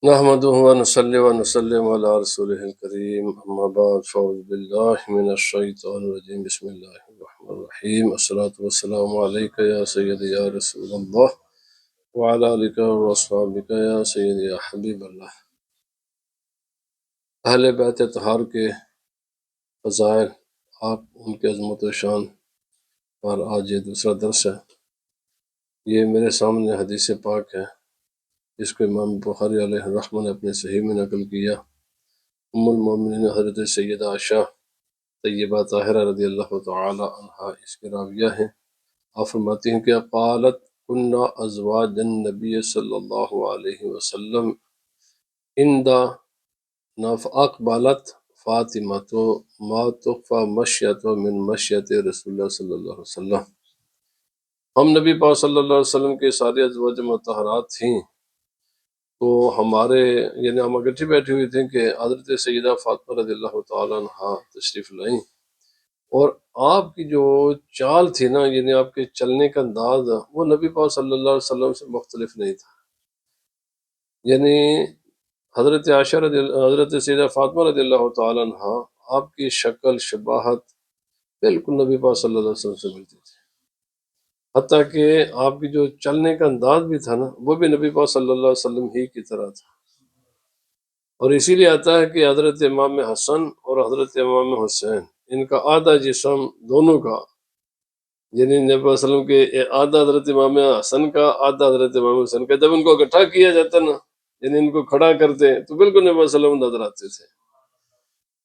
نحمده ونصلي ونسلم على رسوله الكريم أما بعد فأعوذ بالله من الشيطان الرجيم بسم الله الرحمن الرحيم الصلاة والسلام عليك يا سيدي يا رسول الله وعلى آلك وأصحابك يا سيدي يا حبيب اللہ۔ اہل بیت اطہار کے فضائل، آپ ان کے عظمت و شان پر آج یہ دوسرا درس ہے۔ یہ میرے سامنے حدیث پاک ہے جس کو امام بخاری علیہ الرحمہ نے اپنے صحیح میں نقل کیا۔ ام المومنین حضرت سیدہ عائشہ طیبہ طاہرہ رضی اللہ تعالی عنہا اس کے راویہ ہیں۔ آپ فرماتی ہیں کہ قالت کنا ازواج النبی صلی اللہ علیہ وسلم اندہ اقبالت فاطمہ تو ما تخفى مشیت من مشیت رسول اللہ صلی اللہ علیہ وسلم۔ ہم نبی پاک صلی اللہ علیہ وسلم کے سارے ازواج مطہرات تھیں، تو ہمارے یعنی ہم اکٹھی بیٹھی ہوئی تھیں کہ حضرت سیدہ فاطمہ رضی اللہ تعالیٰ عنہ تشریف لائیں، اور آپ کی جو چال تھی نا، یعنی آپ کے چلنے کا انداز وہ نبی پاک صلی اللہ علیہ وسلم سے مختلف نہیں تھا۔ یعنی حضرت سیدہ فاطمہ رضی اللہ تعالیٰ عنہ آپ کی شکل شباہت بالکل نبی پاک صلی اللہ علیہ وسلم سے ملتی تھی، حتیٰ کہ آپ کی جو چلنے کا انداز بھی تھا نا وہ بھی نبی پاک صلی اللہ علیہ وسلم ہی کی طرح تھا۔ اور اسی لیے آتا ہے کہ حضرت امام حسن اور حضرت امام حسین ان کا آدھا جسم دونوں کا، یعنی نبی صلی اللہ علیہ وسلم کے آدھا حضرت امام حسن کا آدھا حضرت امام حسین کا، جب ان کو اکٹھا کیا جاتا نا، یعنی ان کو کھڑا کرتے تو بالکل نبی صلی اللہ علیہ وسلم نظر آتے تھے۔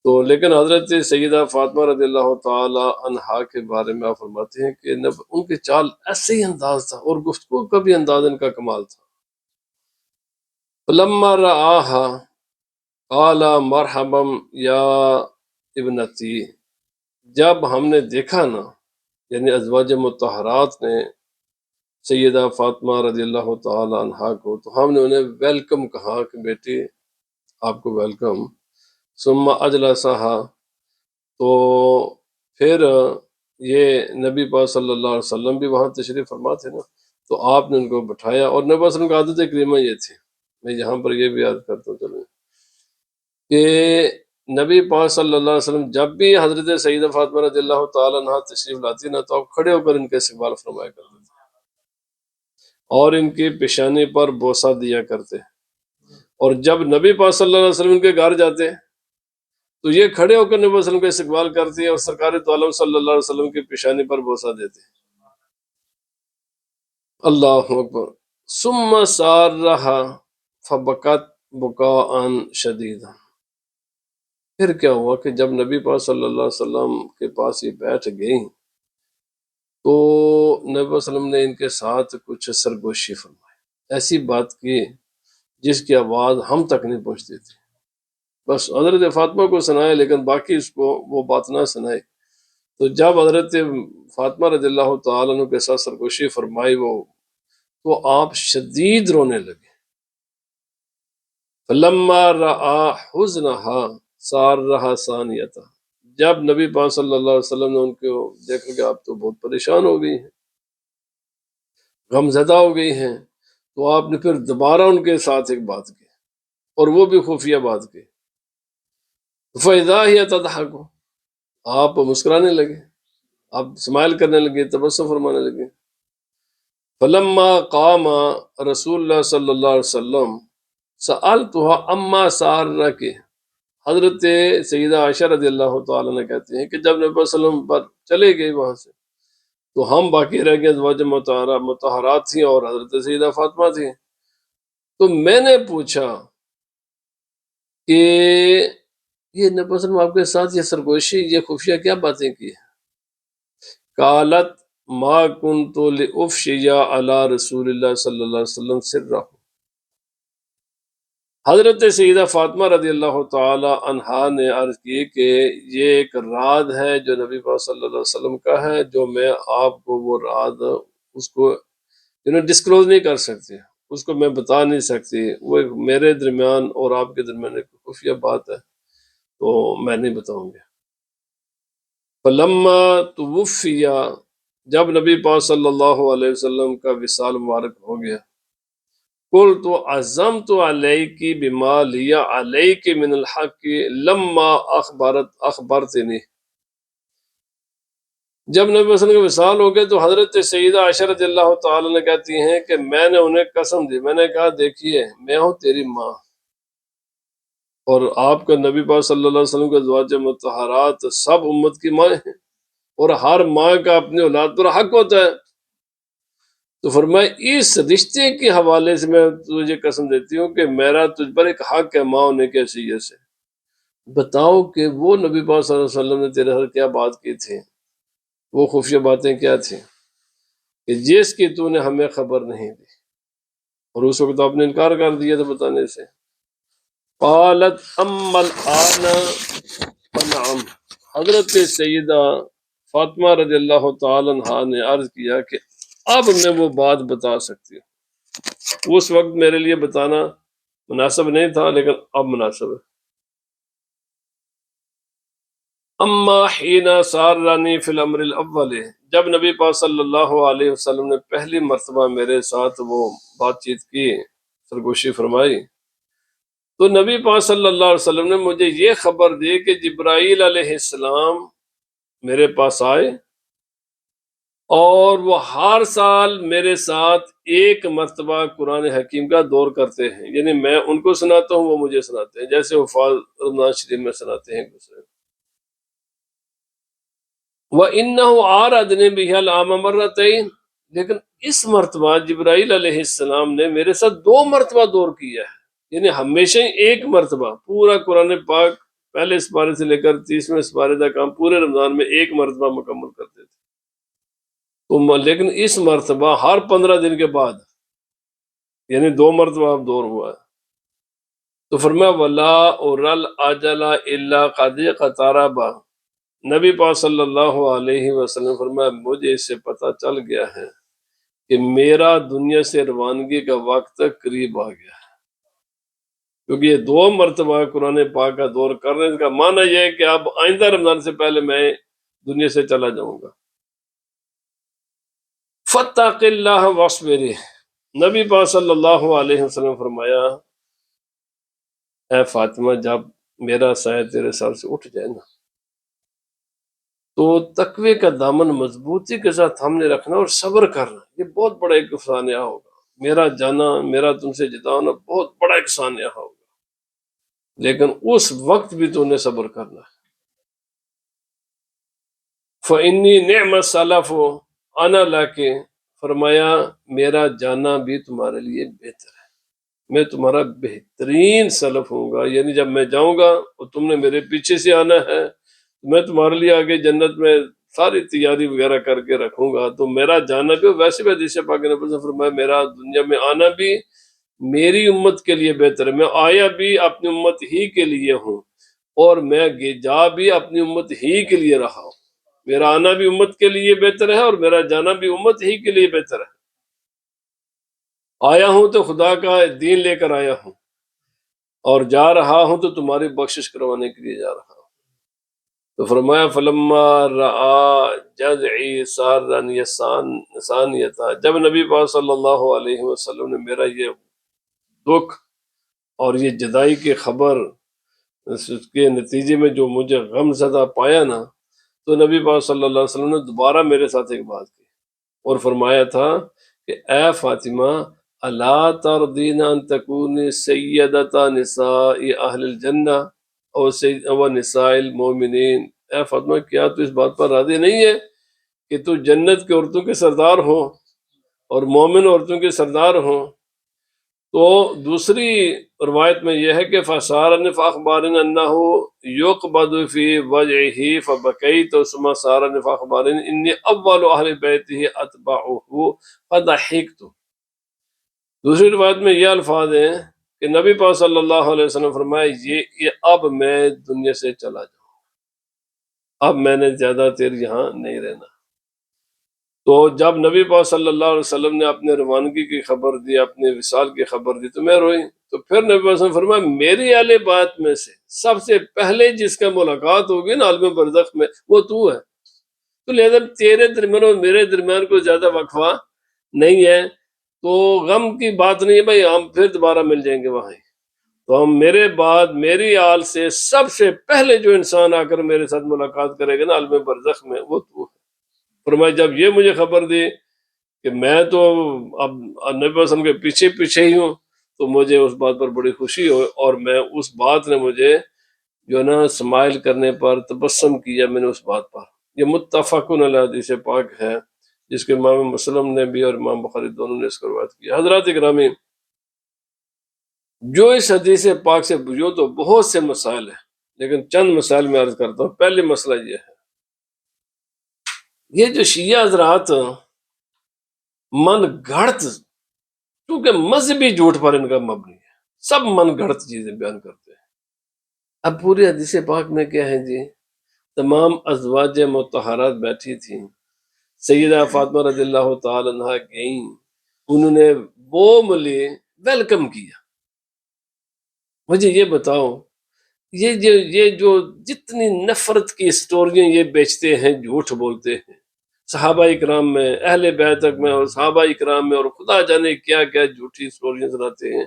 تو لیکن حضرت سیدہ فاطمہ رضی اللہ تعالی عنہا کے بارے میں آپ فرماتے ہیں کہ ان کے چال ایسے ہی انداز تھا، اور گفتگو کا بھی انداز ان کا کمال تھا۔ فلما رآہا قال مرحبا یا ابنتی، جب ہم نے دیکھا نا، یعنی ازواج مطہرات نے سیدہ فاطمہ رضی اللہ تعالی عنہا کو، تو ہم نے انہیں ویلکم کہا کہ بیٹی آپ کو ویلکم۔ ثم اجلسہا، تو پھر یہ نبی پاک صلی اللہ علیہ وسلم بھی وہاں تشریف فرما تھے نا، تو آپ نے ان کو بٹھایا، اور نبی صلی اللہ علیہ وسلم کا عادت کریمہ یہ تھی۔ میں یہاں پر یہ بھی یاد کرتا ہوں چلیں کہ نبی پاک صلی اللہ علیہ وسلم جب بھی حضرت سیدہ فاطمہ رضی اللہ تعالیٰ عنہ تشریف لاتی نا، تو آپ کھڑے ہو کر ان کے استقبال فرمایا کرتے تھے، اور ان کی پیشانی پر بوسہ دیا کرتے۔ اور جب نبی پاک صلی اللہ علیہ وسلم ان کے گھر جاتے تو یہ کھڑے ہو کر نبی صلی اللہ علیہ وسلم کا استقبال کرتے ہیں، اور سرکار تو عالم صلی اللہ علیہ وسلم کی پیشانی پر بوسہ دیتے۔ اللہ اکبر۔ ثم سارہا فبکت بکاء شدیدا، پھر کیا ہوا کہ جب نبی پاک صلی اللہ علیہ وسلم کے پاس یہ بیٹھ گئیں، تو نبی صلی اللہ علیہ وسلم نے ان کے ساتھ کچھ سرگوشی فرمائی، ایسی بات کی جس کی آواز ہم تک نہیں پہنچتی تھی۔ بس حضرت فاطمہ کو سنائے لیکن باقی اس کو وہ بات نہ سنائے۔ تو جب حضرت فاطمہ رضی اللہ تعالیٰ عنہ کے ساتھ سرگوشی فرمائی وہ، تو آپ شدید رونے لگے۔ فلما رآ حزنہا سارہا ثانیتہ، جب نبی پاک صلی اللہ علیہ وسلم نے ان کو دیکھا کہ آپ تو بہت پریشان ہو گئی ہیں، غم زدہ ہو گئی ہیں، تو آپ نے پھر دوبارہ ان کے ساتھ ایک بات کی، اور وہ بھی خفیہ بات کی۔ فَإِذَا هِيَ تَضْحَكُ، آپ مسکرانے لگے، آپ اسمائل کرنے لگے، تبسم فرمانے لگے۔ فلما قام رسول اللہ صلی اللہ علیہ وسلم سألتها اما سارک، حضرت سیدہ عائشہ رضی اللہ تعالیٰ نے کہتے ہیں کہ جب نبی صلی اللہ علیہ وسلم پر چلے گئے وہاں سے، تو ہم باقی رہ گئے، ازواج مطہرات تھیں اور حضرت سیدہ فاطمہ تھیں۔ تو میں نے پوچھا کہ یہ نبی صلی اللہ علیہ وسلم آپ کے ساتھ یہ سرگوشی، یہ خفیہ کیا باتیں کی ہیں؟ قالت ما کنت لأفشی علی رسول اللہ صلی اللہ علیہ وسلم سرہ، حضرت سیدہ فاطمہ رضی اللہ تعالی عنہا نے عرض کی کہ یہ ایک راز ہے جو نبی پاک صلی اللہ علیہ وسلم کا ہے، جو میں آپ کو وہ راز اس کو ڈسکلوز نہیں کر سکتی، اس کو میں بتا نہیں سکتی، وہ ایک میرے درمیان اور آپ کے درمیان ایک خفیہ بات ہے، تو میں نہیں بتاؤں گی۔ فلما توفی، جب نبی پاک صلی اللہ علیہ وسلم کا وصال مبارک ہو گیا، قلت عزمت علیک بما لی علیک من الحق لما اخبرتنی، جب نبی صلی اللہ علیہ وسلم کا وصال ہو گئے تو حضرت سیدہ عائشہ رضی اللہ تعالی نے کہتی ہیں کہ میں نے انہیں قسم دی، میں نے کہا دیکھیے میں ہوں تیری ماں، اور آپ کا نبی پاک صلی اللہ علیہ وسلم کے ازواج مطہرات سب امت کی ماں ہیں، اور ہر ماں کا اپنی اولاد پر حق ہوتا ہے، تو فرمایا اس رشتے کے حوالے سے میں تجھے قسم دیتی ہوں کہ میرا تجھ پر ایک حق ہے ماں ہونے کے حیثیت سے، بتاؤ کہ وہ نبی پاک صلی اللہ علیہ وسلم نے تیرے ساتھ کیا بات کی تھی، وہ خفیہ باتیں کیا تھیں کہ جس کی تو نے ہمیں خبر نہیں دی، اور اس وقت آپ نے انکار کر دیا تھا بتانے سے۔ قالت اما الآن فنعم، حضرت سیدہ فاطمہ رضی اللہ تعالی عنہا نے عرض کیا کہ اب میں وہ بات بتا سکتی ہوں، اس وقت میرے لیے بتانا مناسب نہیں تھا لیکن اب مناسب ہے۔ اما حین سارنی فی الامر الاول، جب نبی پاک صلی اللہ علیہ وسلم نے پہلی مرتبہ میرے ساتھ وہ بات چیت کی، سرگوشی فرمائی، تو نبی پاک صلی اللہ علیہ وسلم نے مجھے یہ خبر دی کہ جبرائیل علیہ السلام میرے پاس آئے، اور وہ ہر سال میرے ساتھ ایک مرتبہ قرآن حکیم کا دور کرتے ہیں، یعنی میں ان کو سناتا ہوں وہ مجھے سناتے ہیں، جیسے حفاظ رمضان شریف میں سناتے ہیں ایک دوسرے کو۔ وَإِنَّهُ عَارَضَنِي بِهَا الْعَامَ مَرَّتَيْنِ، لیکن اس مرتبہ جبرائیل علیہ السلام نے میرے ساتھ 2 مرتبہ دور کیا ہے، یعنی ہمیشہ ہی ایک مرتبہ پورا قرآن پاک پہلے سپارے سے لے کر 30ویں سپارے تک ہم پورے رمضان میں ایک مرتبہ مکمل کرتے تھے، تو لیکن اس مرتبہ ہر 15 دن کے بعد، یعنی 2 مرتبہ اب دور ہوا ہے۔ تو فرمایا وَلَا أُرَى الْأَجَلَ إِلَّا قَدْ اقْتَرَبَ، نبی پاک صلی اللہ علیہ وسلم فرمایا مجھے اس سے پتہ چل گیا ہے کہ میرا دنیا سے روانگی کا وقت قریب آ گیا ہے، کیونکہ یہ 2 مرتبہ قرآن پاک کا دور کرنے کا معنی یہ ہے کہ اب آئندہ رمضان سے پہلے میں دنیا سے چلا جاؤں گا۔ فَاتَّقِ اللَّهَ وَاصْبِرِ، نبی پاک صلی اللہ علیہ وسلم فرمایا اے فاطمہ جب میرا سایہ تیرے سر سے اٹھ جائے نا تو تقوی کا دامن مضبوطی کے ساتھ ہم نے رکھنا اور صبر کرنا، یہ بہت بڑا ایک افسانیہ ہوگا، میرا جانا، میرا تم سے جدا ہونا بہت بڑا ایک افسانیہ ہوگا، لیکن اس وقت بھی تو نے صبر کرنا ہے۔ فَإِنِّي نِعْمَ السَّلَفُ أَنَا لَكِ، فرمایا میرا جانا بھی تمہارے لیے بہتر ہے، میں تمہارا بہترین سلف ہوں گا، یعنی جب میں جاؤں گا اور تم نے میرے پیچھے سے آنا ہے، میں تمہارے لیے آگے جنت میں ساری تیاری وغیرہ کر کے رکھوں گا، تو میرا جانا بھی، ویسے بھی حدیث پاک نبی نے فرمایا میرا دنیا میں آنا بھی میری امت کے لیے بہتر ہے، میں آیا بھی اپنی امت ہی کے لیے ہوں، اور میں جا بھی اپنی امت ہی کے لیے رہا ہوں، میرا آنا بھی امت کے لیے بہتر ہے اور میرا جانا بھی امت ہی کے لیے بہتر ہے، آیا ہوں تو خدا کا دین لے کر آیا ہوں، اور جا رہا ہوں تو تمہاری بخشش کروانے کے لیے جا رہا ہوں۔ تو فرمایا فلما رعا جزعی سارن ثانیتا، جب نبی پاک صلی اللہ علیہ وسلم نے میرا یہ دکھ اور یہ جدائی کی خبر، اس کے نتیجے میں جو مجھے غم زدہ پایا نا، تو نبی پاک صلی اللہ علیہ وسلم نے دوبارہ میرے ساتھ ایک بات کی اور فرمایا تھا کہ اے فاطمہ الا ترضین ان تکونی سیدۃ نساء اہل الجنہ او نساء المومنین، اے فاطمہ کیا تو اس بات پر راضی نہیں ہے کہ تو جنت کے عورتوں کے سردار ہوں اور مومن عورتوں کے سردار ہوں؟ تو دوسری روایت میں یہ ہے کہ فَسَارَنِ فَأَخْبَارَنِ أَنَّهُ يُقْبَضُ فِي وَجْعِهِ فَبَكَيْتُ ثُمَّ سَارَنِ فَأَخْبَارَنِ إِنِّي أَوَّلُ أَهْلِ بَيْتِهِ أَتْبَعُهُ فَضَحِكْتُ، دوسری روایت میں یہ الفاظ ہیں کہ نبی پاک صلی اللہ علیہ وسلم فرمائے یہ اب میں دنیا سے چلا جاؤں، اب میں نے زیادہ دیر یہاں نہیں رہنا۔ تو جب نبی پاک صلی اللہ علیہ وسلم نے اپنے روانگی کی خبر دی، اپنے وصال کی خبر دی، تو میں روئی، تو پھر نبی پاک صلی اللہ علیہ وسلم فرمایا میری اہل بیت میں سے سب سے پہلے جس کا ملاقات ہوگی نا عالم برزخ میں وہ تو ہے، تو لہذا تیرے درمیان اور میرے درمیان کوئی زیادہ وقفہ نہیں ہے، تو غم کی بات نہیں ہے بھائی، ہم پھر دوبارہ مل جائیں گے وہاں ہی۔ تو ہم میرے بعد میری آل سے سب سے پہلے جو انسان آ کر میرے ساتھ ملاقات کرے گا نا عالم برزخ میں، وہ تو فرمایا جب یہ مجھے خبر دی کہ میں تو اب نبی صلی اللہ علیہ وسلم کے پیچھے پیچھے ہی ہوں، تو مجھے اس بات پر بڑی خوشی ہو، اور میں اس بات نے مجھے جو ہے نا اسمائل کرنے پر تبسم کیا میں نے اس بات پر۔ یہ متفقن علیہ حدیث پاک ہے، جس کے امام مسلم نے بھی اور امام بخاری دونوں نے اس کو روایت کیا۔ حضرات اکرامی، جو اس حدیث پاک سے بجو تو بہت سے مسائل ہیں، لیکن چند مسائل میں عرض کرتا ہوں۔ پہلی مسئلہ یہ ہے، یہ جو شیعہ حضرات من گھڑت، کیونکہ مذہبی جھوٹ پر ان کا مبنی ہے، سب من گھڑت چیزیں بیان کرتے ہیں۔ اب پوری حدیث پاک میں کیا ہے جی، تمام ازواج مطہرات بیٹھی تھیں، سیدہ فاطمہ رضی اللہ تعالی عنہ گئیں، انہوں نے وارملی ویلکم کیا۔ مجھے یہ بتاؤ، یہ جو جتنی نفرت کی سٹوریاں یہ بیچتے ہیں، جھوٹ بولتے ہیں صحابہ اکرام میں، اہل بیت تک میں، اور صحابہ اکرام میں، اور خدا جانے کیا کیا جھوٹی سٹوریاں سناتے ہیں،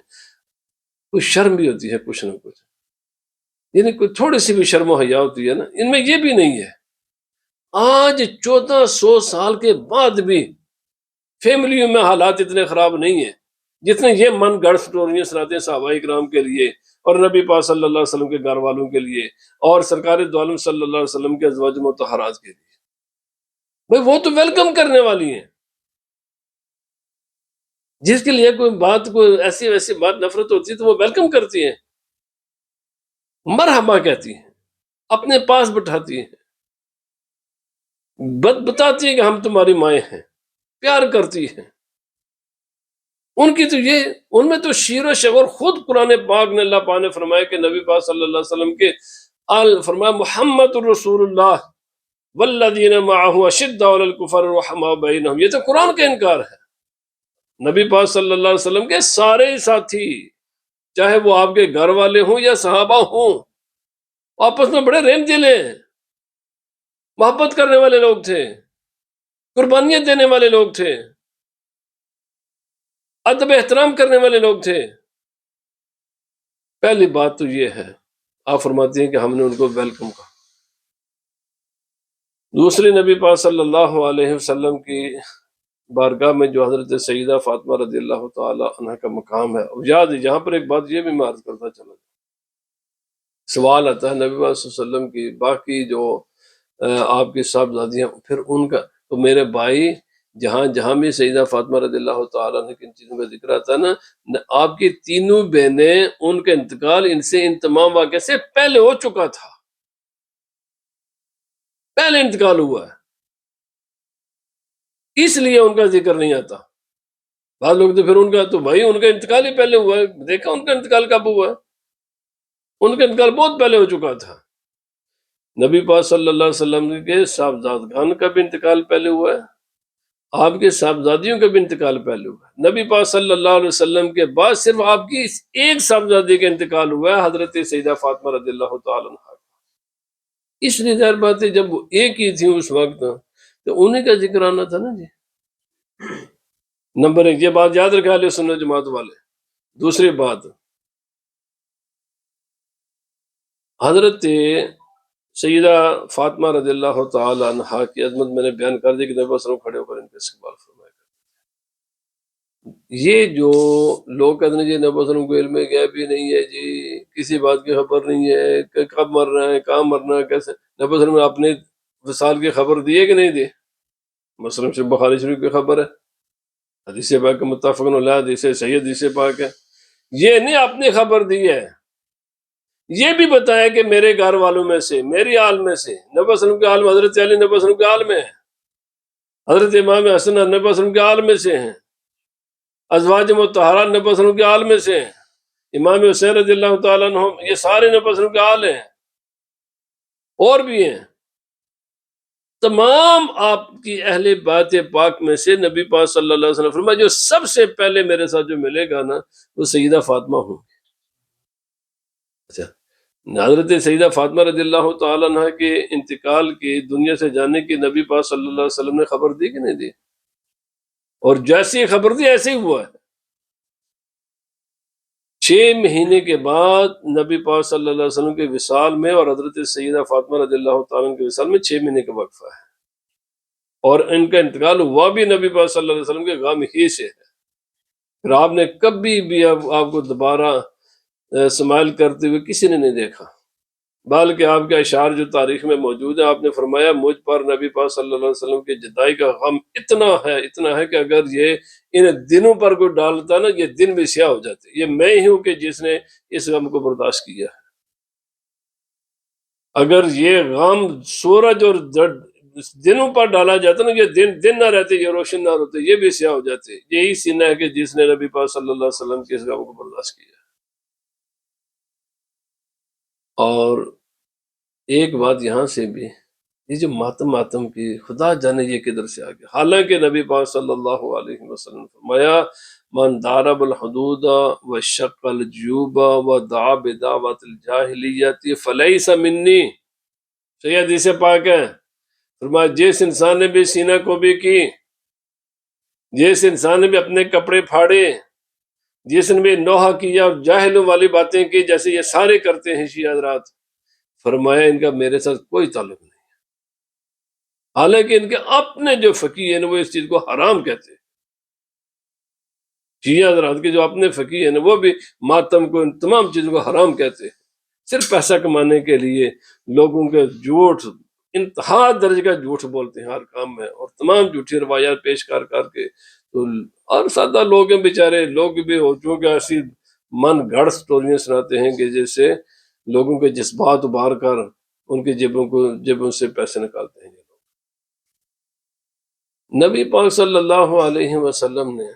کوئی شرم بھی ہوتی ہے کچھ نہ کچھ، یعنی کوئی تھوڑی سی بھی شرم و حیا ہوتی ہے نا، ان میں یہ بھی نہیں ہے۔ آج 1400 سال کے بعد بھی فیملیوں میں حالات اتنے خراب نہیں ہیں جتنے یہ من گڑھ سٹوریاں سناتے ہیں صحابہ اکرام کے لیے، اور نبی پاک صلی اللہ علیہ وسلم کے گھر والوں کے لیے، اور سرکار دو عالم صلی اللہ علیہ وسلم کے ازواج مطہرات کے لیے۔ بھئی وہ تو ویلکم کرنے والی ہیں، جس کے لیے کوئی بات، کوئی ایسی ویسی بات نفرت ہوتی ہے تو وہ ویلکم کرتی ہیں، مرحبا کہتی ہیں، اپنے پاس بٹھاتی ہیں، بتاتی ہیں کہ ہم تمہاری مائیں ہیں، پیار کرتی ہیں۔ ان کی تو یہ، ان میں تو شیر و شعور، خود قرآن پاک نے اللہ پاک نے فرمایا کہ نبی پاک صلی اللہ علیہ وسلم کے فرمایا محمد الرسول اللہ والذین معه اشداء علی الکفار رحماء بینہم، یہ تو قرآن کا انکار ہے۔ نبی پاک صلی اللہ علیہ وسلم کے سارے ساتھی، چاہے وہ آپ کے گھر والے ہوں یا صحابہ ہوں، آپس میں بڑے رحم دل ہیں، محبت کرنے والے لوگ تھے، قربانیاں دینے والے لوگ تھے، ادب احترام کرنے والے لوگ تھے۔ پہلی بات تو یہ ہے، آپ فرماتی ہیں کہ ہم نے ان کو ویلکم کہا۔ دوسری، نبی پاک صلی اللہ علیہ وسلم کی بارگاہ میں جو حضرت سیدہ فاطمہ رضی اللہ تعالی عنہ کا مقام ہے، یاد ہے یہاں پر ایک بات یہ بھی میں عرض کرتا چلا، سوال آتا ہے نبی پاک صلی اللہ علیہ وسلم کی باقی جو آپ کی صاحبزادیاں، پھر ان کا تو میرے بھائی، جہاں جہاں بھی سیدہ فاطمہ رضی اللہ تعالیٰ عنہ کی ان چیزوں کا ذکر آتا ہے نا، آپ کی تینوں بہنیں، ان کا انتقال ان سے، ان تمام واقعے سے پہلے ہو چکا تھا، پہلے انتقال ہوا ہے، اس لیے ان کا ذکر نہیں آتا۔ بعض لوگ تو پھر ان کا تو بھائی ان کا انتقال ہی پہلے ہوا ہے، دیکھا ان کا انتقال کب ہوا ہے، ان کا انتقال بہت پہلے ہو چکا تھا۔ نبی پاک صلی اللہ علیہ وسلم کے صاحبزادگان کا بھی انتقال پہلے ہوا ہے، آپ کے صاحبزادیوں کا بھی انتقال پہلے ہوا ہے۔ نبی پاک صلی اللہ علیہ وسلم کے بعد صرف آپ کی ایک صاحبزادی کا انتقال ہوا ہے، حضرت سیدہ فاطمہ رضی اللہ تعالی عنہ۔ اس لیے ظاہر بات ہے جب وہ ایک ہی تھی اس وقت تو انہیں کا ذکر آنا تھا نا جی۔ نمبر ایک، یہ بات یاد رکھا اہل سنت جماعت والے۔ دوسری بات، حضرت سیدہ فاطمہ رضی اللہ تعالی عنہ کی عظمت میں نے بیان کر دی کہ نبی صلی اللہ علیہ وسلم کھڑے ہو کر ان کے استقبال فرمایا کرتے۔ یہ جو لوگ کہتے ہیں جی نبی صلی اللہ علیہ وسلم کو علم غیب بھی نہیں ہے جی، کسی بات کی خبر نہیں ہے کہ کب مرنا ہے، کہاں مرنا ہے، کیسے، نبی صلی اللہ علیہ وسلم نے اپنے وصال کی خبر دی ہے کہ نہیں دی؟ مسلم شریف، بخاری شریف کی خبر ہے، حدیث پاک متفق علیہ حدیث صحیح حدیث پاک ہے۔ یہ نہیں اپنی خبر دی ہے، یہ بھی بتایا کہ میرے گھر والوں میں سے، میری آل میں سے، نبی صلی اللہ علیہ وسلم کے آل میں حضرت علی نبی صلی اللہ علیہ وسلم کے آل میں ہے، حضرت امام حسن نبی صلی اللہ علیہ وسلم کے آل میں سے ہیں، ازواج مطہرات نبی صلی اللہ علیہ وسلم کے آل میں سے ہیں، امام حسین رضی اللہ تعالیٰ عنہ، یہ سارے نبی صلی اللہ علیہ وسلم کے آل ہیں، اور بھی ہیں۔ تمام آپ کی اہل بیت پاک میں سے نبی پاک صلی اللہ علیہ وسلم فرمایا جو سب سے پہلے میرے ساتھ جو ملے گا نا وہ سیدہ فاطمہ ہوں۔ اچھا، حضرت سیدہ فاطمہ رضی اللہ تعالیٰ عنہ کے انتقال کی، دنیا سے جانے کی نبی پاک صلی اللہ علیہ وسلم نے خبر دی کہ نہیں دی؟ اور جیسی خبر تھی ایسے ہی ہوا ہے۔ 6 مہینے کے بعد نبی پاک صلی اللہ علیہ وسلم کے وصال میں اور حضرت سیدہ فاطمہ رضی اللہ تعالیٰ عنہ کے وصال میں 6 مہینے کا وقفہ ہے، اور ان کا انتقال ہوا بھی نبی پاک صلی اللہ علیہ وسلم کے غم ہی سے ہے۔ پھر آپ نے کبھی بھی آپ کو دوبارہ اسمائل کرتے ہوئے کسی نے نہیں دیکھا، بلکہ آپ کے اشعار جو تاریخ میں موجود ہیں، آپ نے فرمایا مجھ پر نبی پاک صلی اللہ علیہ وسلم کی جدائی کا غم اتنا ہے کہ اگر یہ ان دنوں پر کوئی ڈالتا نا، یہ دن بھی سیاہ ہو جاتے۔ یہ میں ہی ہوں کہ جس نے اس غم کو برداشت کیا ہے۔ اگر یہ غم سورج اور دنوں پر ڈالا جاتا نا، یہ دن نہ رہتے، یہ روشن نہ ہوتے، یہ بھی سیاہ ہو جاتے۔ یہی سینہ ہے کہ جس نے نبی پاک صلی اللہ علیہ وسلم کے اس غم کو برداشت کیا۔ اور ایک بات یہاں سے بھی، یہ جو ماتم کی خدا جانے یہ کدھر سے آ گیا، حالانکہ نبی پاک صلی اللہ علیہ وسلم فرمایا من ضرب الحدود وشق الجیوب ودعا بدعوت الجاہلیت فلیس منی، صحیح حدیث پاک ہے۔ فرمایا جس انسان نے بھی سینہ کو بھی کی، جس انسان نے بھی اپنے کپڑے پھاڑے، جس نے بھی نوحہ کیا، جاہلوں والی باتیں کی جیسے یہ سارے کرتے ہیں شیعہ حضرات، فرمایا ان کا میرے ساتھ کوئی تعلق نہیں۔ حالانکہ ان کے اپنے جو فقیہ ہیں وہ اس چیز کو حرام کہتے ہیں۔ شیعہ حضرات کے جو اپنے فقیہ ہیں وہ بھی ماتم کو، ان تمام چیزوں کو حرام کہتے ہیں، صرف پیسہ کمانے کے لیے لوگوں کے جھوٹ، انتہا درجے کا جھوٹ بولتے ہیں ہر کام میں، اور تمام جھوٹی روایات پیش کر کے تو، اور سادہ لوگ ہیں بیچارے، لوگ بھی ہو چکے ایسی من گھڑ سٹوریاں سناتے ہیں کہ جیسے لوگوں کے جذبات ابھار کر ان کی جیبوں سے پیسے نکالتے ہیں۔ نبی پاک صلی اللہ علیہ وسلم نے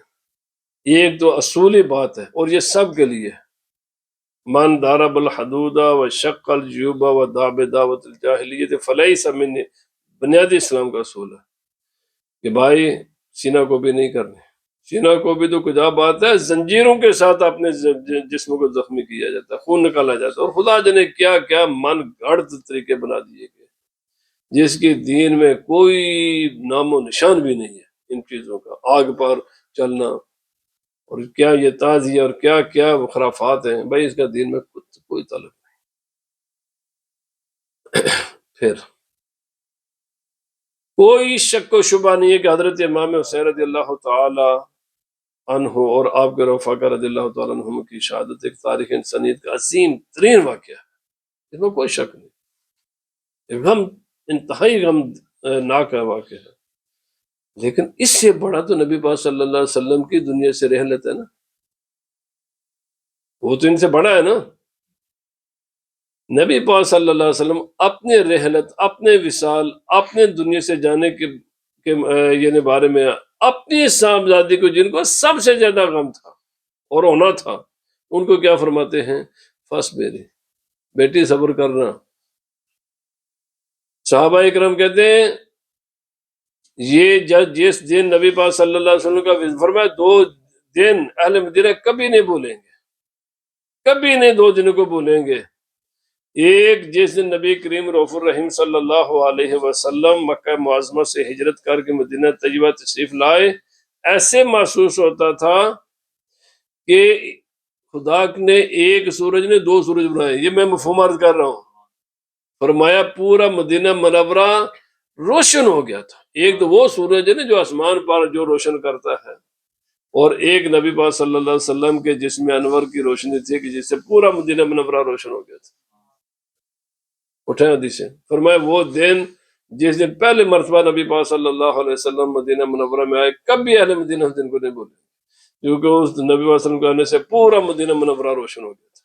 ایک تو اصولی بات ہے، اور یہ سب کے لیے، من ضرب الحدود وشق الجیوب ودعا بدعوت الجاہلیت فلیس منی، بنیادی اسلام کا اصول ہے کہ بھائی سینہ کو بھی نہیں کرنے۔ سینہ کو بھی تو کجا بات ہے، زنجیروں کے ساتھ اپنے جسم کو زخمی کیا جاتا ہے، خون نکالا جاتا ہے، اور خدا جانے کیا کیا من گھڑت طریقے بنا دیے گئے جس کی دین میں کوئی نام و نشان بھی نہیں ہے ان چیزوں کا، آگ پر چلنا، اور کیا یہ تعزیہ اور کیا کیا خرافات ہیں، بھائی اس کا دین میں کوئی تعلق نہیں۔ پھر کوئی شک و شبہ نہیں ہے کہ حضرت امام حسین رضی اللہ تعالی عنہ اور آپ کے رفاقہ رضی اللہ تعالیٰ عنہ کی شہادت ایک تاریخ انسانیت کا عظیم ترین واقعہ ہے، اس میں کوئی شک نہیں، ایک غم، انتہائی غم ناک واقعہ ہے۔ لیکن اس سے بڑا تو نبی پاک صلی اللہ علیہ وسلم کی دنیا سے رحلت ہے نا، وہ تو ان سے بڑا ہے نا۔ نبی پاک صلی اللہ علیہ وسلم اپنے رحلت، اپنے وصال، اپنے دنیا سے جانے کے یعنی بارے میں اپنی صاحبزادی کو، جن کو سب سے زیادہ غم تھا اور ہونا تھا، ان کو کیا فرماتے ہیں؟ فاصبری، بیٹی صبر کرنا۔ صحابہ اکرام کہتے ہیں یہ جس دن نبی پاک صلی اللہ علیہ وسلم کا فرمایا 2 دن اہل مدینہ کبھی نہیں بھولیں گے، کبھی نہیں 2 دنوں کو بھولیں گے۔ ایک جس دن نبی کریم رؤوف الرحیم صلی اللہ علیہ وسلم مکہ معظمہ سے ہجرت کر کے مدینہ طیبہ تشریف لائے، ایسے محسوس ہوتا تھا کہ خدا نے ایک سورج نے 2 سورج بنائے، یہ میں مفہوم عرض کر رہا ہوں۔ فرمایا پورا مدینہ منورہ روشن ہو گیا تھا، ایک تو وہ سورج ہے نا جو آسمان پر جو روشن کرتا ہے، اور ایک نبی پاک صلی اللہ علیہ وسلم کے جسم انور کی روشنی تھی کہ جس سے پورا مدینہ منورہ روشن ہو گیا تھا۔ اٹھائیں حدیثیں، فرمایا وہ دن جس دن پہلے مرتبہ نبی پاک صلی اللہ علیہ وسلم مدینہ منورہ میں آئے، کبھی اہل مدینہ اس دن کو نہیں بولے، کیونکہ اس نبی صلی اللہ علیہ وسلم کے آنے سے پورا مدینہ منورہ روشن ہو گیا تھا۔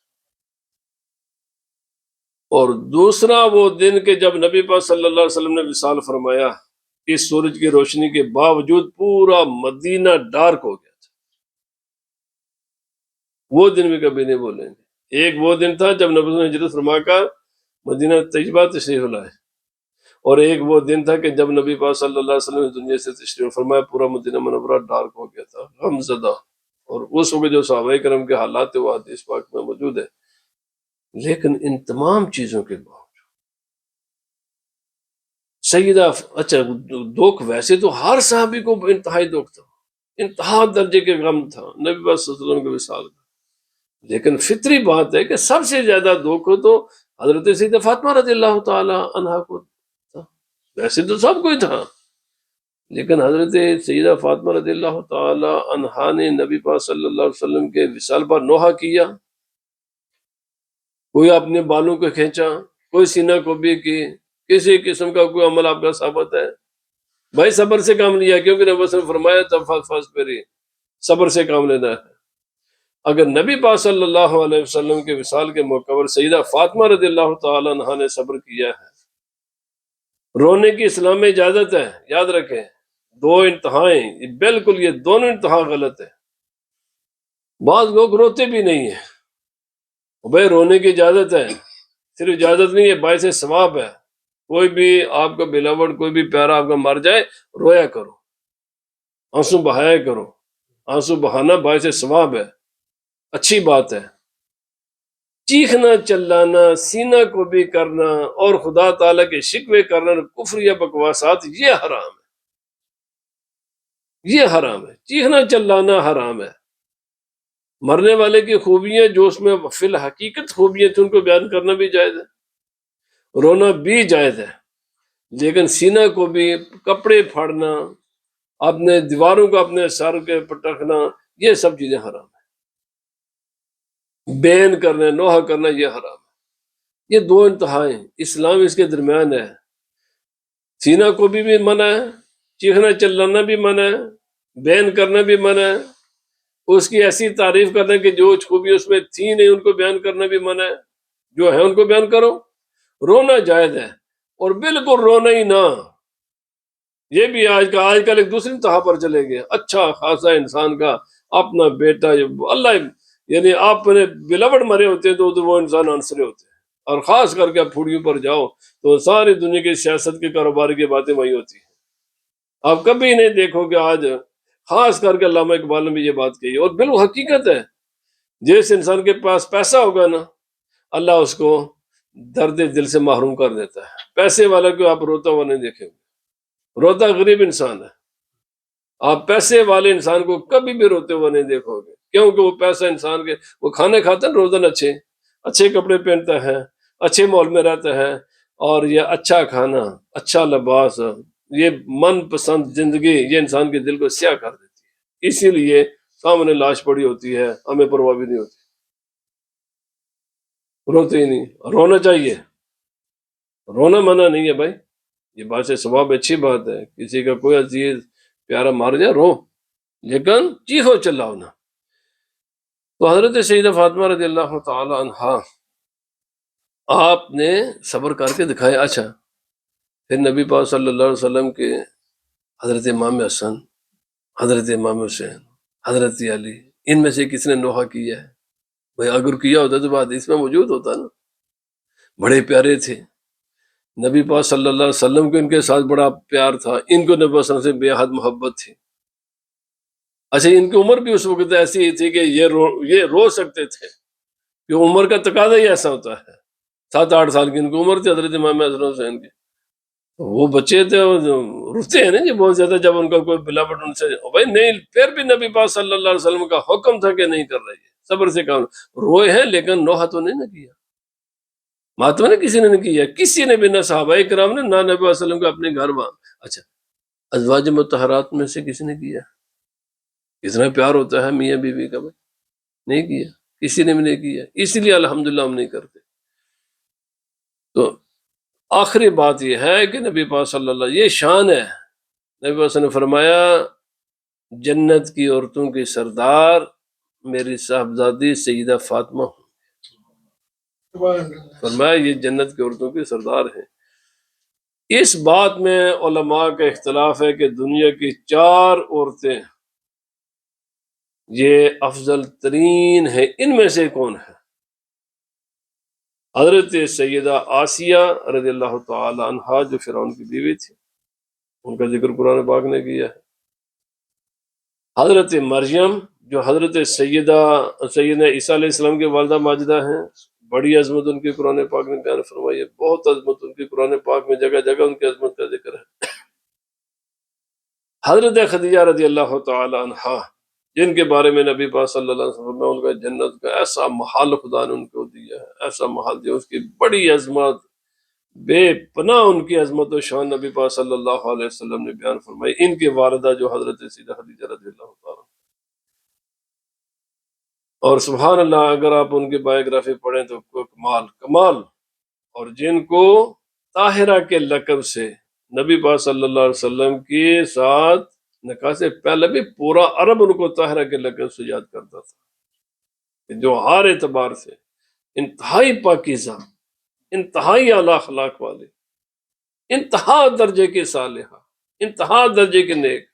اور دوسرا وہ دن کہ جب نبی پاک صلی اللہ علیہ وسلم نے وصال فرمایا، اس سورج کی روشنی کے باوجود پورا مدینہ ڈارک ہو گیا تھا، وہ دن بھی کبھی نہیں بولیں گے۔ ایک وہ دن تھا جب نبی صلی اللہ علیہ وسلم نے ہجرت فرما کر مدینہ طیبہ تشریف لائے، اور ایک وہ دن تھا کہ جب نبی پاک صلی اللہ علیہ وسلم نے دنیا سے تشریف فرمایا، پورا مدینہ منورہ ڈارک ہو گیا تھا، غم زدہ، اور اس وقت جو صحابہ کرام کے حالات وہ حدیث پاک میں موجود ہے۔ لیکن ان تمام چیزوں کے بعد سیدہ، اچھا دکھ ویسے تو ہر صحابی کو انتہائی دکھ تھا، انتہا درجے کے غم تھا نبی پاک صلی اللہ علیہ وسلم کے وصال کا، لیکن فطری بات ہے کہ سب سے زیادہ دکھ تو حضرت سیدہ فاطمہ رضی اللہ تعالی عنہا کو تھا، ویسے تو سب کو ہی تھا، لیکن حضرت سیدہ فاطمہ رضی اللہ تعالی عنہا نے نبی پاک صلی اللہ علیہ وسلم کے وصال پر نوحہ کیا، کوئی اپنے بالوں کو کھینچا، کوئی سینہ کو بھی کی، کسی قسم کا کوئی عمل آپ کا ثابت ہے؟ بھائی صبر سے کام لیا، کیونکہ نبی صلی اللہ علیہ وسلم نے فرمایا تب فاصبری، صبر سے کام لینا ہے۔ اگر نبی پاک صلی اللہ علیہ وسلم کے وصال کے موقع پر سیدہ فاطمہ رضی اللہ تعالی عنہا نے صبر کیا ہے، رونے کی اسلام میں اجازت ہے، یاد رکھیں، دو انتہائیں، بالکل یہ دونوں انتہا غلط ہے۔ بعض لوگ روتے بھی نہیں ہیں، بھائی رونے کی اجازت ہے، صرف اجازت نہیں ہے، باعث ثواب ہے، کوئی بھی آپ کا بلاوڑ، کوئی بھی پیارا آپ کا مر جائے، رویا کرو، آنسو بہایا کرو، آنسو بہانا باعث ثواب ہے، اچھی بات ہے۔ چیخنا چلانا، سینہ کو بھی کرنا اور خدا تعالیٰ کے شکوے کرنا، کفر یا بکواسات، یہ حرام ہے، یہ حرام ہے، چیخنا چلانا حرام ہے۔ مرنے والے کی خوبیاں جو اس میں فی الحقیقت خوبیاں تھیں ان کو بیان کرنا بھی جائز ہے، رونا بھی جائز ہے، لیکن سینہ کو بھی، کپڑے پھاڑنا، اپنے دیواروں کو اپنے سر کے پٹکنا، یہ سب چیزیں حرام ہیں، بین کرنا، نوحہ کرنا، یہ حرام ہے۔ یہ دو انتہائیں، اسلام اس کے درمیان ہے، سینہ کو بھی منع ہے، چیخنا چلانا بھی منع ہے، بین کرنا بھی منع ہے، اس کی ایسی تعریف کرنا کہ جو خوبی اس میں تھی نہیں ان کو بیان کرنا بھی منع ہے، جو ہے ان کو بیان کرو۔ رونا جائز ہے، اور بالکل رونا ہی نہ، یہ بھی آج کل ایک دوسری انتہا پر چلے گئے، اچھا خاصا انسان کا اپنا بیٹا، اللہ یعنی آپ نے بلوڑ مرے ہوتے ہیں تو ادھر وہ انسان آنسرے ہوتے ہیں، اور خاص کر کے آپ پھوڑیوں پر جاؤ تو ساری دنیا کی سیاست کے کاروبار کی باتیں وہی ہوتی ہیں، آپ کبھی نہیں دیکھو کہ آج خاص کر کے علامہ اقبال نے بھی یہ بات کہی، اور بالکل حقیقت ہے، جس انسان کے پاس پیسہ ہوگا نا، اللہ اس کو درد دل سے محروم کر دیتا ہے، پیسے والا کو آپ روتا ہوا نہیں دیکھیں گے، روتا غریب انسان ہے، آپ پیسے والے انسان کو کبھی بھی روتے ہوئے نہیں دیکھو گے، کیونکہ وہ پیسہ انسان کے، وہ کھانے کھاتا ہے روزانہ، اچھے کپڑے پہنتا ہے، اچھے مال میں رہتا ہے، اور یہ اچھا کھانا، اچھا لباس، یہ من پسند زندگی، یہ انسان کے دل کو سیاہ کر دیتی ہے، اسی لیے سامنے لاش پڑی ہوتی ہے، ہمیں پرواہ بھی نہیں ہوتی، روتے ہی نہیں۔ رونا چاہیے، رونا منع نہیں ہے بھائی، یہ بات سے ثواب اچھی بات ہے، کسی کا کوئی عزیز پیارا مار جائے رو، لیکن چیخو چلاؤ نہ۔ تو حضرت سیدہ فاطمہ رضی اللہ تعالی عنہا، آپ نے صبر کر کے دکھایا۔ اچھا، پھر نبی پاک صلی اللہ علیہ وسلم کے حضرت امام حسن، حضرت امام حسین، حضرت علی، ان میں سے کس نے نوحہ کیا ہے؟ بھائی اگر کیا ہوتا تو بات اس میں موجود ہوتا نا، بڑے پیارے تھے نبی پاک صلی اللہ علیہ وسلم کو، ان کے ساتھ بڑا پیار تھا، ان کو نبی صلی اللہ علیہ وسلم سے بے حد محبت تھی۔ اچھا، ان کی عمر بھی اس وقت ایسی ہی تھی کہ یہ رو سکتے تھے، کہ عمر کا تقاضا ہی ایسا ہوتا ہے، 7-8 سال کی ان کی عمر تھی حضرت امام حسن حسین کی، وہ بچے تھے، روتے ہیں نا جی بہت زیادہ جب ان کا کوئی بلاوٹ ان سے، بھائی نہیں، پھر بھی نبی پاک صلی اللہ علیہ وسلم کا حکم تھا کہ نہیں کر رہی ہے، صبر سے کام، روئے ہیں لیکن نوحہ تو نہیں نہ کیا، ماتما نے کسی نے نہیں کیا، کسی نے بھی، نہ صحابہ کرام نے، نہ نبی صلی اللہ علیہ وسلم کو اپنے گھر وہاں۔ اچھا، ازواج مطہرات میں سے کسی نے کیا؟ اتنا پیار ہوتا ہے میاں بیوی کا، نہیں کیا، کسی نے بھی نہیں کیا، اسی لیے الحمدللہ ہم نہیں کرتے۔ تو آخری بات یہ ہے کہ نبی پاک صلی اللہ، یہ شان ہے، نبی پاک صلی اللہ علیہ وسلم نے فرمایا جنت کی عورتوں کی سردار میری صاحبزادی سیدہ فاطمہ، فرمایا یہ جنت کی عورتوں کی سردار ہیں۔ اس بات میں علماء کا اختلاف ہے کہ دنیا کی 4 عورتیں یہ افضل ترین ہیں، ان میں سے کون ہے؟ حضرت سیدہ آسیہ رضی اللہ تعالی عنہا، جو فرعون کی بیوی تھی، ان کا ذکر قرآن پاک نے کیا ہے۔ حضرت مریم، جو حضرت سیدنا عیسیٰ علیہ السلام کے والدہ ماجدہ ہیں، بڑی عظمت ان کی قرآن پاک نے بیان فرمائی ہے، بہت عظمت ان کی قرآن پاک میں، جگہ جگہ ان کی عظمت کا ذکر ہے۔ حضرت خدیجہ رضی اللہ تعالی عنہا، جن کے بارے میں نبی پاک صلی اللہ علیہ وسلم نے ان کا جنت کا ایسا محل خدا نے ان کو دیا ہے، ایسا محل دیا، اس کی بڑی عظمت، بے پناہ ان کی عظمت و شان نبی پاک صلی اللہ علیہ وسلم نے بیان فرمائی۔ ان کی والدہ جو حضرت سیدہ خدیجہ رضی اللہ تعالی، اور سبحان اللہ اگر آپ ان کی بایوگرافی پڑھیں تو کمال کمال، اور جن کو طاہرہ کے لقب سے نبی پاک صلی اللہ علیہ وسلم کے ساتھ نکاح سے پہلے بھی پورا عرب ان کو طاہرہ کے لقب سے یاد کرتا تھا، جو ہر اعتبار سے انتہائی پاکیزہ، انتہائی اعلیٰ اخلاق والے، انتہا درجے کے صالحہ، انتہا درجے کے نیک،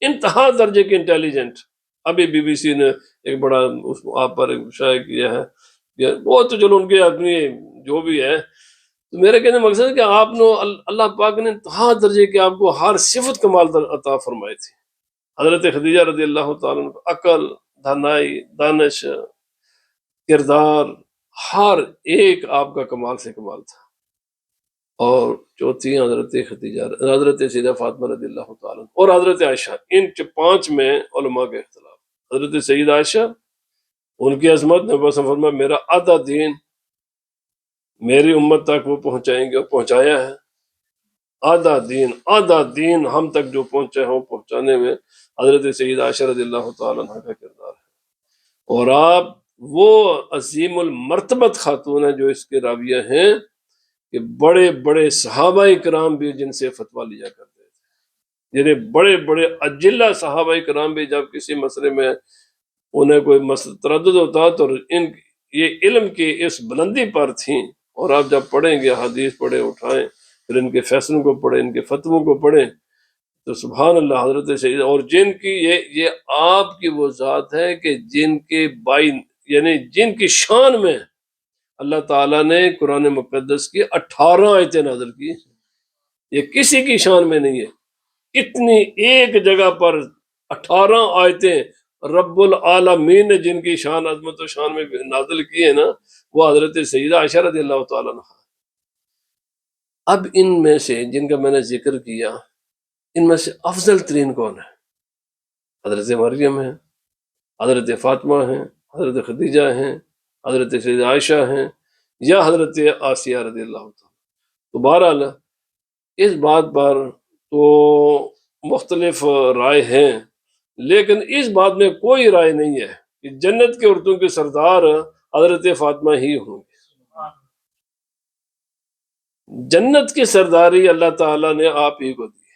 انتہا درجے کے انٹیلیجنٹ۔ ابھی بی بی سی نے ایک بڑا اس آپ پر شائع کیا ہے، وہ تو چلو ان کے آدمی جو بھی ہے، تو میرے کہنے مقصد ہے کہ آپ نے اللہ پاک نے انتہا درجے کے آپ کو ہر صفت کمال عطا فرمائی تھی۔ حضرت خدیجہ رضی اللہ تعالیٰ عنہ عقل، دانائی، دانش، کردار، ہر ایک آپ کا کمال سے کمال تھا۔ اور چوتھی حضرت خدیجہ، حضرت سیدہ فاطمہ رضی اللہ تعالیٰ عنہ اور حضرت عائشہ، ان پانچ میں علماء کے اختلاف۔ حضرت سیدہ عائشہ، ان کی عظمت نے بس فرمایا میرا آدھا دین میری امت تک وہ پہنچائیں گے، اور پہنچایا ہے۔ آدھا دین ہم تک جو پہنچے ہیں وہ پہنچانے میں حضرت سیدہ عائشہ رضی اللہ تعالیٰ عنہ کا کردار ہے۔ اور آپ وہ عظیم المرتبت خاتون ہیں جو اس کے راویہ ہیں کہ بڑے بڑے صحابہ کرام بھی جن سے فتویٰ لیا کرتے تھے، یعنی بڑے بڑے اجلہ صحابہ کرام بھی جب کسی مسئلے میں انہیں کوئی تردد ہوتا تو یہ علم کی اس بلندی پر تھیں۔ اور آپ جب پڑھیں گے، حدیث پڑھیں، اٹھائیں، پھر ان کے فیصلوں کو پڑھیں، ان کے فتووں کو پڑھیں، تو سبحان اللہ حضرت سید، اور جن کی یہ آپ کی وہ ذات ہے کہ جن کے یعنی جن کی شان میں اللہ تعالیٰ نے قرآن مقدس کی 18 آیتیں نازل کی، یہ کسی کی شان میں نہیں ہے۔ اتنی ایک جگہ پر 18 آیتیں رب العالمین نے جن کی شان، عظمت و شان میں نازل کی ہے نا، وہ حضرت سیدہ عائشہ رضی اللہ تعالیٰ عنہ۔ اب ان میں سے جن کا میں نے ذکر کیا، ان میں سے افضل ترین کون ہے؟ حضرت مریم ہیں، حضرت فاطمہ ہیں، حضرت خدیجہ ہیں، حضرت سیدہ عائشہ ہیں، یا حضرت آسیہ رضی اللہ تعالیٰ۔ تو بہرحال اس بات پر تو مختلف رائے ہیں، لیکن اس بات میں کوئی رائے نہیں ہے کہ جنت کے عورتوں کے سردار حضرت فاطمہ ہی ہوں گے۔ جنت کی سرداری اللہ تعالیٰ نے آپ ہی کو دی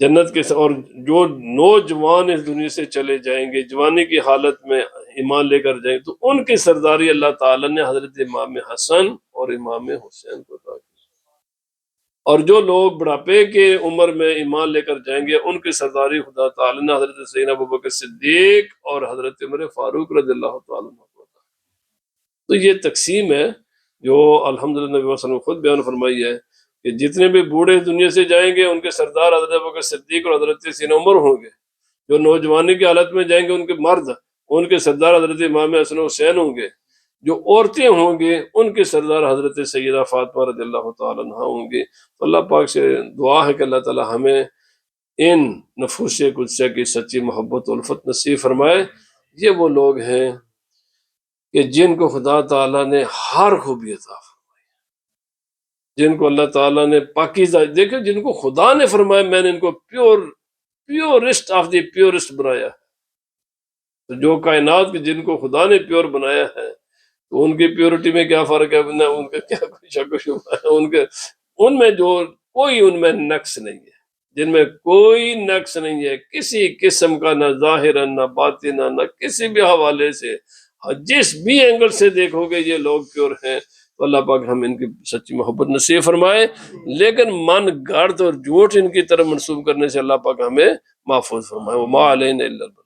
جنت کے، اور جو نوجوان اس دنیا سے چلے جائیں گے جوانی کی حالت میں ایمان لے کر جائیں تو ان کی سرداری اللہ تعالیٰ نے حضرت امام حسن اور امام حسین کو عطا کی، اور جو لوگ بڑھاپے کے عمر میں ایمان لے کر جائیں گے ان کی سرداری خدا تعالیٰ نے حضرت سیدنا ابوبکر صدیق اور حضرت عمر فاروق رضی اللہ تعالیٰ عنہ کو عطا کی۔ تو یہ تقسیم ہے جو الحمدللہ نبی صلی اللہ علیہ وسلم خود بیان فرمائی ہے کہ جتنے بھی بوڑھے دنیا سے جائیں گے ان کے سردار حضرت ابوبکر صدیق اور حضرت سیدنا عمر ہوں گے، جو نوجوانی کی حالت میں جائیں گے ان کے مرد، ان کے سردار حضرت امام حسن و حسین ہوں گے، جو عورتیں ہوں گے ان کے سردار حضرت سیدہ فاطمہ رضی اللہ تعالیٰ عنہ ہوں گے۔ تو اللہ پاک سے دعا ہے کہ اللہ تعالیٰ ہمیں ان نفوس قدسیہ کی سچی محبت و الفت نصیب فرمائے۔ یہ وہ لوگ ہیں کہ جن کو خدا تعالیٰ نے ہر خوبی عطا فرمائی، جن کو اللہ تعالیٰ نے پاکیزہ، دیکھیں جن کو خدا نے فرمایا میں نے ان کو پیورسٹ آف دی پیورسٹ بنایا ہے۔ تو جو کائنات کے جن کو خدا نے پیور بنایا ہے تو ان کی پیورٹی میں کیا فرق ہے؟ ان کا کیا کوئی شک و شبہ ہے؟ ان میں جو کوئی ان میں نقص نہیں ہے، جن میں کوئی نقص نہیں ہے کسی قسم کا، نہ ظاہر نہ باطن نہ کسی بھی حوالے سے، جس بھی اینگل سے دیکھو گے یہ لوگ پیور ہیں۔ تو اللہ پاک ہم ان کی سچی محبت نصیب فرمائے، لیکن من گڑت اور جھوٹ ان کی طرف منسوب کرنے سے اللہ پاک ہمیں محفوظ فرمائے۔ وما علینا الا البلاغ۔